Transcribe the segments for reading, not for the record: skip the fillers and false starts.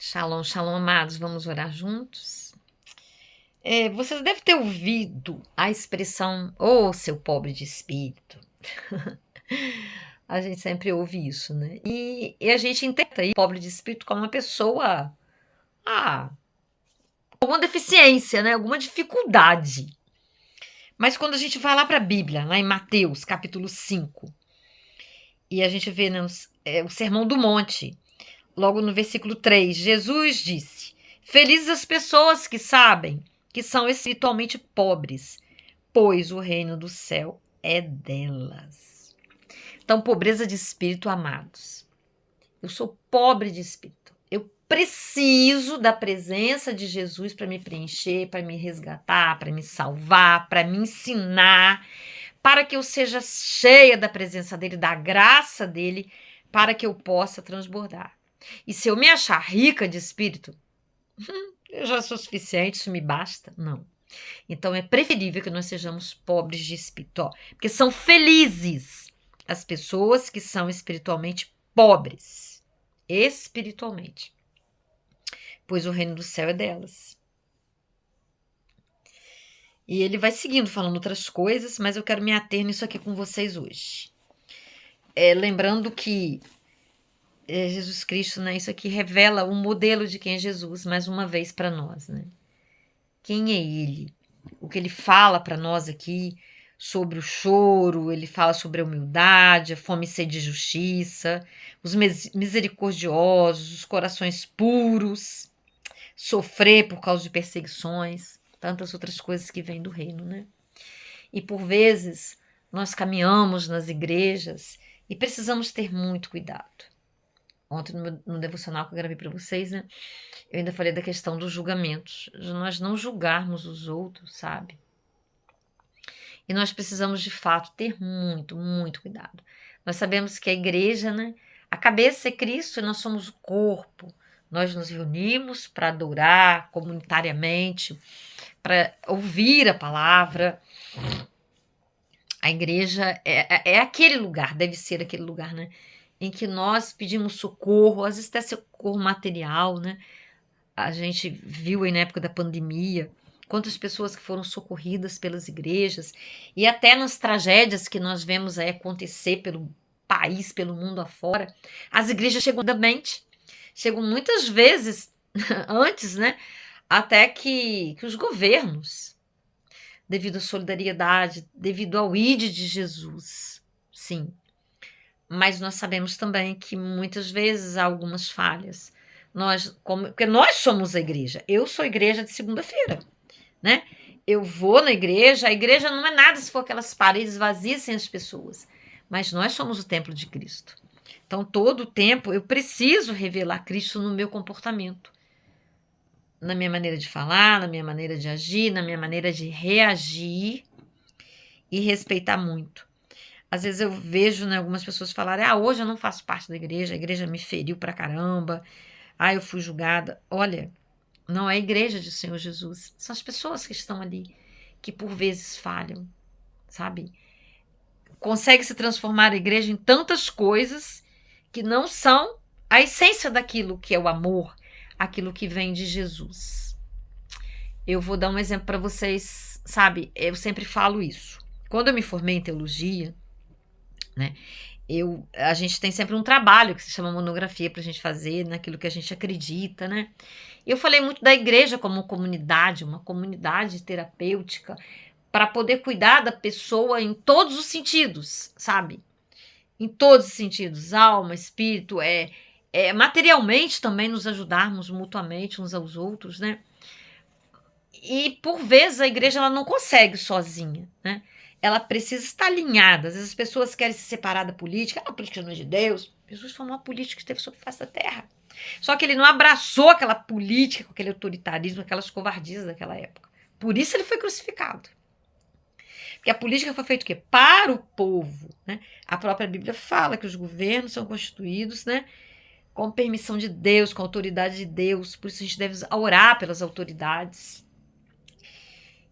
Shalom, shalom, amados. Vamos orar juntos? Você deve ter ouvido a expressão, ô seu pobre de espírito. A gente sempre ouve isso, né? E a gente interpreta aí pobre de espírito como uma pessoa, ah, com alguma deficiência, né? Alguma dificuldade. Mas quando a gente vai lá para a Bíblia, lá em Mateus, capítulo 5, e a gente vê, né, o Sermão do Monte, logo no versículo 3, Jesus disse: Felizes as pessoas que sabem que são espiritualmente pobres, pois o reino do céu é delas. Então, pobreza de espírito, amados. Eu sou pobre de espírito. Eu preciso da presença de Jesus para me preencher, para me resgatar, para me salvar, para me ensinar, para que eu seja cheia da presença dele, da graça dele, para que eu possa transbordar. E se eu me achar rica de espírito, eu já sou suficiente, isso me basta? Não. Então é preferível que nós sejamos pobres de espírito, porque são felizes as pessoas que são espiritualmente pobres, espiritualmente, pois o reino do céu é delas. E ele vai seguindo, falando outras coisas, mas eu quero me ater nisso aqui com vocês hoje. Lembrando que Jesus Cristo, né, isso aqui revela o modelo de quem é Jesus, mais uma vez para nós, né? Quem é ele? O que ele fala para nós aqui sobre o choro, ele fala sobre a humildade, a fome e sede de justiça, os misericordiosos, os corações puros, sofrer por causa de perseguições, tantas outras coisas que vêm do reino, né? E por vezes nós caminhamos nas igrejas e precisamos ter muito cuidado. Ontem no devocional que eu gravei para vocês, né? Eu ainda falei da questão dos julgamentos, de nós não julgarmos os outros, sabe? E nós precisamos, de fato, ter muito, muito cuidado. Nós sabemos que a igreja, né? A cabeça é Cristo e nós somos o corpo. Nós nos reunimos para adorar comunitariamente, para ouvir a palavra. A igreja é aquele lugar, deve ser aquele lugar, né? Em que nós pedimos socorro, às vezes até socorro material, né? A gente viu aí na época da pandemia quantas pessoas que foram socorridas pelas igrejas e até nas tragédias que nós vemos aí acontecer pelo país, pelo mundo afora, as igrejas chegam rapidamente, chegam muitas vezes antes, né? Até que os governos, devido à solidariedade, devido ao ID de Jesus, sim. Mas nós sabemos também que muitas vezes há algumas falhas. Porque nós somos a igreja. Eu sou a igreja de segunda-feira, né? Eu vou na igreja, a igreja não é nada se for aquelas paredes vazias sem as pessoas. Mas nós somos o templo de Cristo. Então, todo o tempo eu preciso revelar Cristo no meu comportamento. Na minha maneira de falar, na minha maneira de agir, na minha maneira de reagir e respeitar muito. Às vezes eu vejo, né, algumas pessoas falarem: hoje eu não faço parte da igreja, a igreja me feriu pra caramba, eu fui julgada. Olha, não é a igreja de Senhor Jesus, são as pessoas que estão ali, que por vezes falham, sabe? Consegue se transformar a igreja em tantas coisas que não são a essência daquilo que é o amor, aquilo que vem de Jesus. Eu vou dar um exemplo para vocês, sabe? Eu sempre falo isso. Quando eu me formei em teologia, né? A gente tem sempre um trabalho que se chama monografia para a gente fazer naquilo que a gente acredita, né? Eu falei muito da igreja como comunidade, uma comunidade terapêutica para poder cuidar da pessoa em todos os sentidos, sabe? Em todos os sentidos, alma, espírito, materialmente também nos ajudarmos mutuamente uns aos outros, né? E por vezes a igreja ela não consegue sozinha, né? Ela precisa estar alinhada. Às vezes as pessoas querem se separar da política. A política não é de Deus. Jesus foi uma política que esteve sobre a face da terra. Só que ele não abraçou aquela política, com aquele autoritarismo, aquelas covardias daquela época. Por isso ele foi crucificado. Porque a política foi feita o quê? Para o povo, né? A própria Bíblia fala que os governos são constituídos, né, com permissão de Deus, com autoridade de Deus. Por isso a gente deve orar pelas autoridades.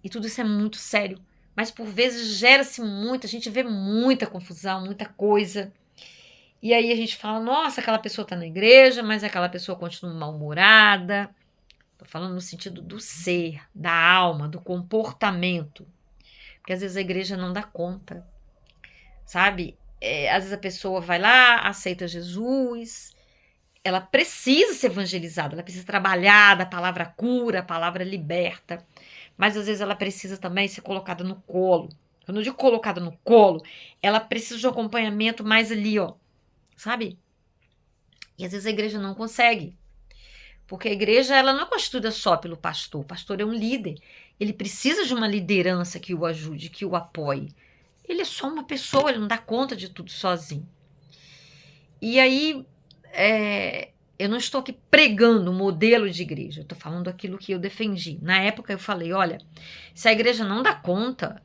E tudo isso é muito sério. Mas por vezes gera-se muito, a gente vê muita confusão, muita coisa. E aí a gente fala, nossa, aquela pessoa está na igreja, mas aquela pessoa continua mal-humorada. Estou falando no sentido do ser, da alma, do comportamento. Porque às vezes a igreja não dá conta, sabe? Às vezes a pessoa vai lá, aceita Jesus, ela precisa ser evangelizada, ela precisa trabalhar da palavra cura, a palavra liberta, mas às vezes ela precisa também ser colocada no colo. Quando eu digo colocada no colo, ela precisa de um acompanhamento mais ali, ó, sabe? E às vezes a igreja não consegue, porque a igreja ela não é constituída só pelo pastor. O pastor é um líder, ele precisa de uma liderança que o ajude, que o apoie. Ele é só uma pessoa, ele não dá conta de tudo sozinho. E aí, eu não estou aqui pregando um modelo de igreja, eu estou falando aquilo que eu defendi. Na época eu falei, olha, se a igreja não dá conta,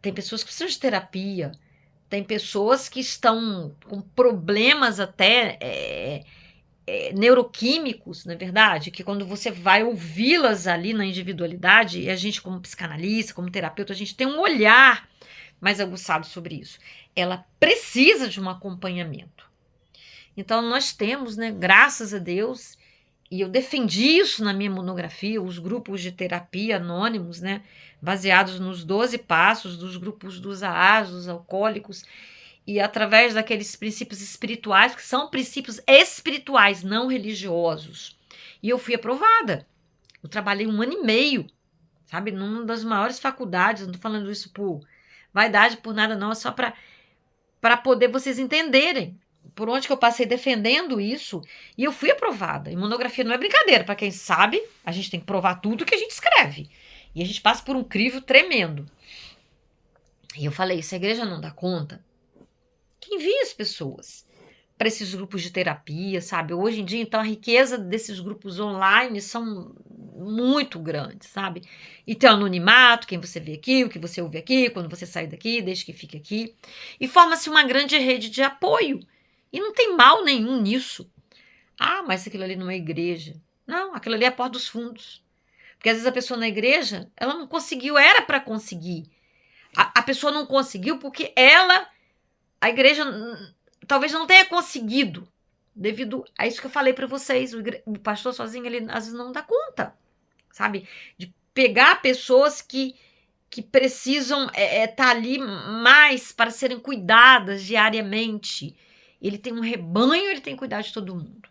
tem pessoas que precisam de terapia, tem pessoas que estão com problemas até neuroquímicos, na verdade, que quando você vai ouvi-las ali na individualidade, e a gente como psicanalista, como terapeuta, a gente tem um olhar mais aguçado sobre isso. Ela precisa de um acompanhamento. Então nós temos, né, graças a Deus, e eu defendi isso na minha monografia, os grupos de terapia anônimos, né, baseados nos 12 passos dos grupos dos AAs, dos alcoólicos, e através daqueles princípios espirituais, que são princípios espirituais, não religiosos. E eu fui aprovada. Eu trabalhei 1 ano e meio, sabe, numa das maiores faculdades, não estou falando isso por vaidade, por nada não, é só para poder vocês entenderem por onde que eu passei defendendo isso, e eu fui aprovada. E monografia não é brincadeira, para quem sabe, a gente tem que provar tudo que a gente escreve. E a gente passa por um crivo tremendo. E eu falei, se a igreja não dá conta, que envie as pessoas para esses grupos de terapia, sabe? Hoje em dia, então, a riqueza desses grupos online são muito grandes, sabe? E tem o anonimato, quem você vê aqui, o que você ouve aqui, quando você sai daqui, deixa que fique aqui. E forma-se uma grande rede de apoio. E não tem mal nenhum nisso. Ah, mas aquilo ali não é igreja. Não, aquilo ali é a porta dos fundos. Porque às vezes a pessoa na igreja, ela não conseguiu, era para conseguir. A pessoa não conseguiu porque a igreja talvez não tenha conseguido, devido a isso que eu falei para vocês. O pastor sozinho, ele às vezes não dá conta, sabe? De pegar pessoas que precisam estar ali mais para serem cuidadas diariamente. Ele tem um rebanho, ele tem que cuidar de todo mundo.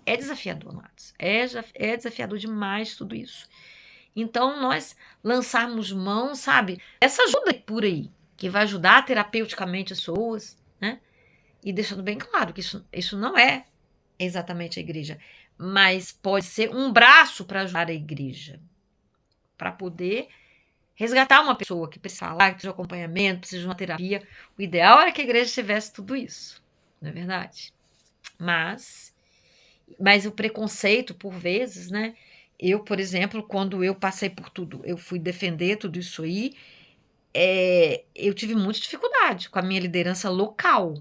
É desafiador, amados. É desafiador demais tudo isso. Então, nós lançarmos mão, sabe? Essa ajuda por aí, que vai ajudar terapeuticamente as pessoas, né? E deixando bem claro que isso não é exatamente a igreja, mas pode ser um braço para ajudar a igreja, para poder resgatar uma pessoa que precisa falar, que precisa de acompanhamento, precisa de uma terapia. O ideal era que a igreja tivesse tudo isso, não é verdade? Mas o preconceito, por vezes, né? Eu, por exemplo, quando eu passei por tudo, eu fui defender tudo isso aí, eu tive muita dificuldade com a minha liderança local.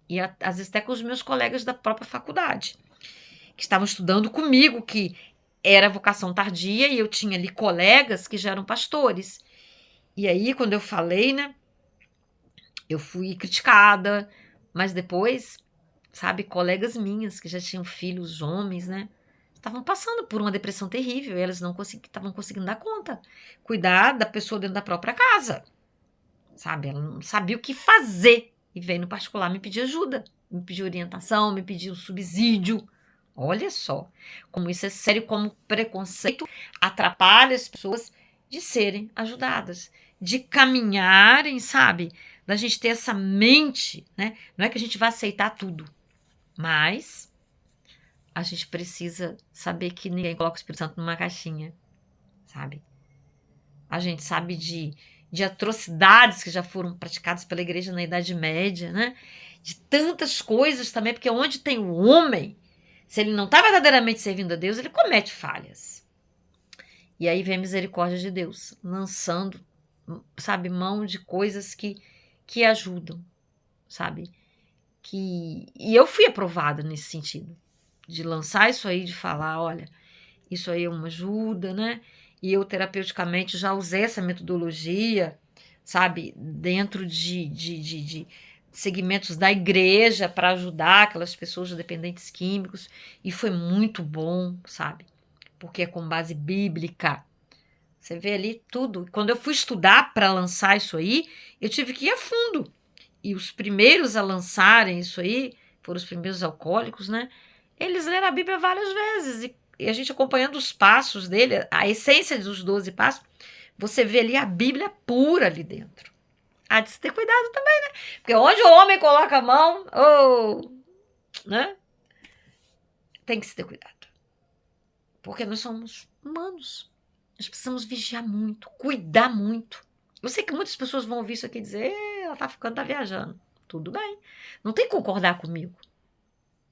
E às vezes até com os meus colegas da própria faculdade, que estavam estudando comigo, que era vocação tardia, e eu tinha ali colegas que já eram pastores. E aí, quando eu falei, né, eu fui criticada, mas depois, sabe, colegas minhas que já tinham filhos homens, né, estavam passando por uma depressão terrível, e elas não estavam conseguindo dar conta, cuidar da pessoa dentro da própria casa, sabe, ela não sabia o que fazer, e veio no particular me pedir ajuda, me pedir orientação, me pedir um subsídio. Olha só, como isso é sério, como preconceito atrapalha as pessoas de serem ajudadas, de caminharem, sabe, da gente ter essa mente, né, não é que a gente vai aceitar tudo, mas a gente precisa saber que ninguém coloca o Espírito Santo numa caixinha, sabe? A gente sabe de atrocidades que já foram praticadas pela igreja na Idade Média, né? De tantas coisas também, porque onde tem o homem, se ele não está verdadeiramente servindo a Deus, ele comete falhas. E aí vem a misericórdia de Deus, lançando, sabe, mão de coisas que ajudam, sabe? E eu fui aprovada nesse sentido, de lançar isso aí, de falar, olha, isso aí é uma ajuda, né? E eu terapeuticamente já usei essa metodologia, sabe, dentro segmentos da igreja para ajudar aquelas pessoas dependentes químicos, e foi muito bom, sabe? Porque é com base bíblica. Você vê ali tudo. Quando eu fui estudar para lançar isso aí, eu tive que ir a fundo. E os primeiros a lançarem isso aí, foram os primeiros alcoólicos, né? Eles leram a Bíblia várias vezes. E a gente acompanhando os passos dele, a essência dos 12 passos, você vê ali a Bíblia pura ali dentro. Há de se ter cuidado também, né? Porque onde o homem coloca a mão, né? Tem que se ter cuidado. Porque nós somos humanos. Nós precisamos vigiar muito, cuidar muito. Eu sei que muitas pessoas vão ouvir isso aqui e dizer, ela tá ficando, tá viajando. Tudo bem. Não tem que concordar comigo.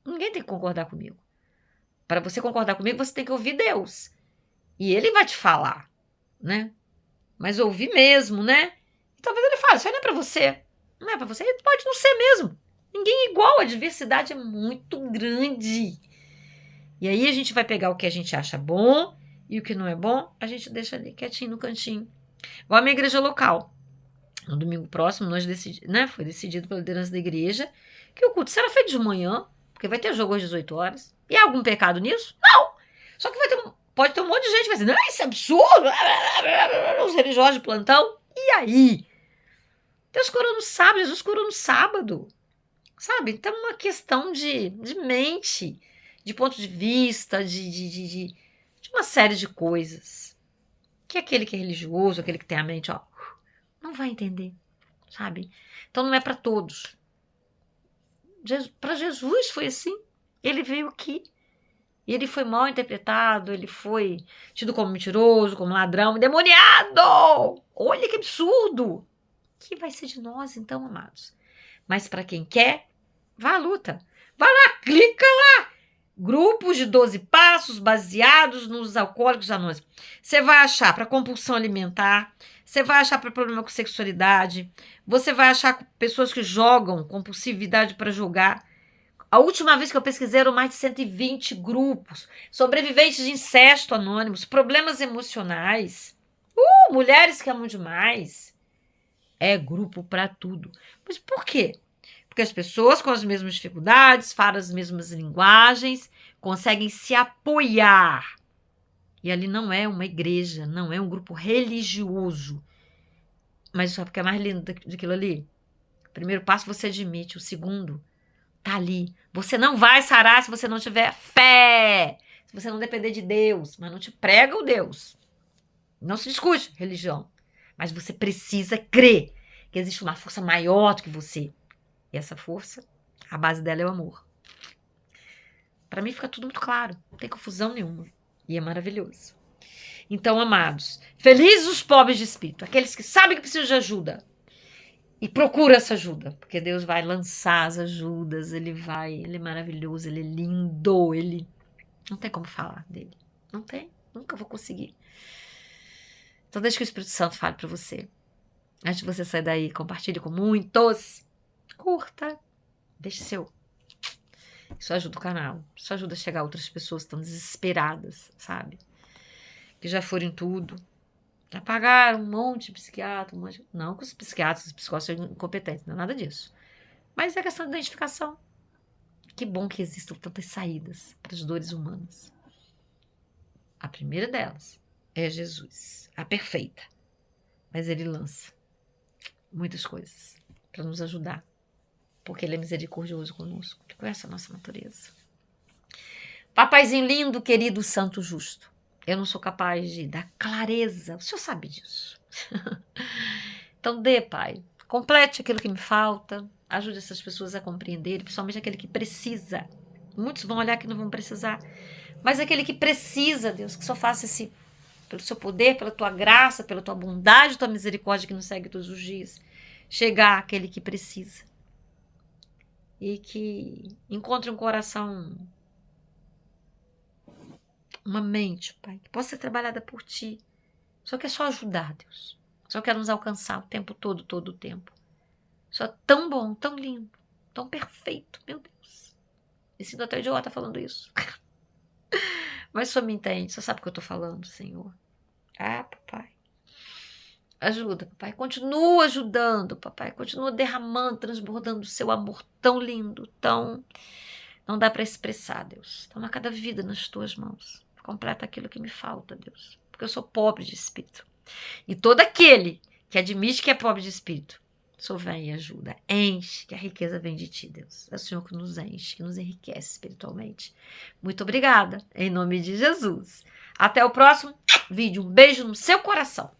Ninguém tem que concordar comigo. Para você concordar comigo, você tem que ouvir Deus. E ele vai te falar, né? Mas ouvir mesmo, né? E talvez ele fale, isso aí não é para você. Não é para você, pode não ser mesmo. Ninguém é igual, a diversidade é muito grande. E aí a gente vai pegar o que a gente acha bom e o que não é bom, a gente deixa ali quietinho no cantinho. Igual a minha igreja local. No domingo próximo, foi decidido pela liderança da igreja que o culto será feito de manhã, porque vai ter jogo às 18 horas. E há algum pecado nisso? Não! Só que pode ter um monte de gente que vai dizer, não, isso é absurdo! Os religiosos de plantão. E aí? Deus curou no sábado, Jesus curou no sábado. Sabe? Então é uma questão de mente, de ponto de vista, de uma série de coisas. Que aquele que é religioso, aquele que tem a mente, não vai entender, sabe? Então não é para todos. Para Jesus foi assim. Ele veio aqui. E ele foi mal interpretado, ele foi tido como mentiroso, como ladrão, endemoniado. Olha que absurdo. Que vai ser de nós, então, amados? Mas para quem quer, vá à luta. Vai lá, clica lá. Grupos de 12 passos baseados nos alcoólicos anônimos. Você vai achar para compulsão alimentar, você vai achar para problema com sexualidade, você vai achar pessoas que jogam, compulsividade para jogar. A última vez que eu pesquisei eram mais de 120 grupos. Sobreviventes de incesto anônimos, problemas emocionais. Mulheres que amam demais. É grupo para tudo. Mas por quê? Porque as pessoas com as mesmas dificuldades, falam as mesmas linguagens, conseguem se apoiar. E ali não é uma igreja, não é um grupo religioso. Mas sabe o que é mais lindo daquilo ali? O primeiro passo você admite, o segundo tá ali. Você não vai sarar se você não tiver fé, se você não depender de Deus, mas não te prega o Deus. Não se discute religião, mas você precisa crer que existe uma força maior do que você. E essa força, a base dela é o amor. Para mim fica tudo muito claro, não tem confusão nenhuma. E é maravilhoso. Então, amados, felizes os pobres de espírito, aqueles que sabem que precisam de ajuda e procuram essa ajuda, porque Deus vai lançar as ajudas, ele é maravilhoso, ele é lindo, ele não tem como falar dele. Não tem, nunca vou conseguir. Então deixa que o Espírito Santo fale para você. Antes de você sair daí, compartilhe com muitos. Curta, deixe seu. Isso ajuda o canal. Isso ajuda a chegar a outras pessoas que estão desesperadas, sabe? Que já foram em tudo. Já pagaram um monte de psiquiatra, Não que os psiquiatras e os psicólogos sejam incompetentes, não é nada disso. Mas é questão de identificação. Que bom que existam tantas saídas para as dores humanas. A primeira delas é Jesus, a perfeita. Mas ele lança muitas coisas para nos ajudar. Porque ele é misericordioso conosco. Ele conhece a nossa natureza. Papaizinho lindo, querido, santo, justo. Eu não sou capaz de dar clareza. O senhor sabe disso. Então dê, Pai. Complete aquilo que me falta. Ajude essas pessoas a compreenderem, principalmente aquele que precisa. Muitos vão olhar que não vão precisar. Mas aquele que precisa, Deus, que só faça pelo seu poder, pela tua graça, pela tua bondade, tua misericórdia que nos segue todos os dias. Chegar àquele que precisa. E que encontre um coração, uma mente, Pai, que possa ser trabalhada por Ti. Só quer só ajudar, Deus. Só quer nos alcançar o tempo todo, todo o tempo. Só tão bom, tão lindo, tão perfeito, meu Deus. Me sinto até idiota falando isso. Mas só me entende, só sabe o que eu tô falando, Senhor. Ah, papai. Ajuda, papai. Continua ajudando, papai. Continua derramando, transbordando o seu amor tão lindo, tão... Não dá para expressar, Deus. Toma cada vida nas tuas mãos. Completa aquilo que me falta, Deus. Porque eu sou pobre de espírito. E todo aquele que admite que é pobre de espírito, só vem e ajuda. Enche, que a riqueza vem de ti, Deus. É o Senhor que nos enche, que nos enriquece espiritualmente. Muito obrigada, em nome de Jesus. Até o próximo vídeo. Um beijo no seu coração.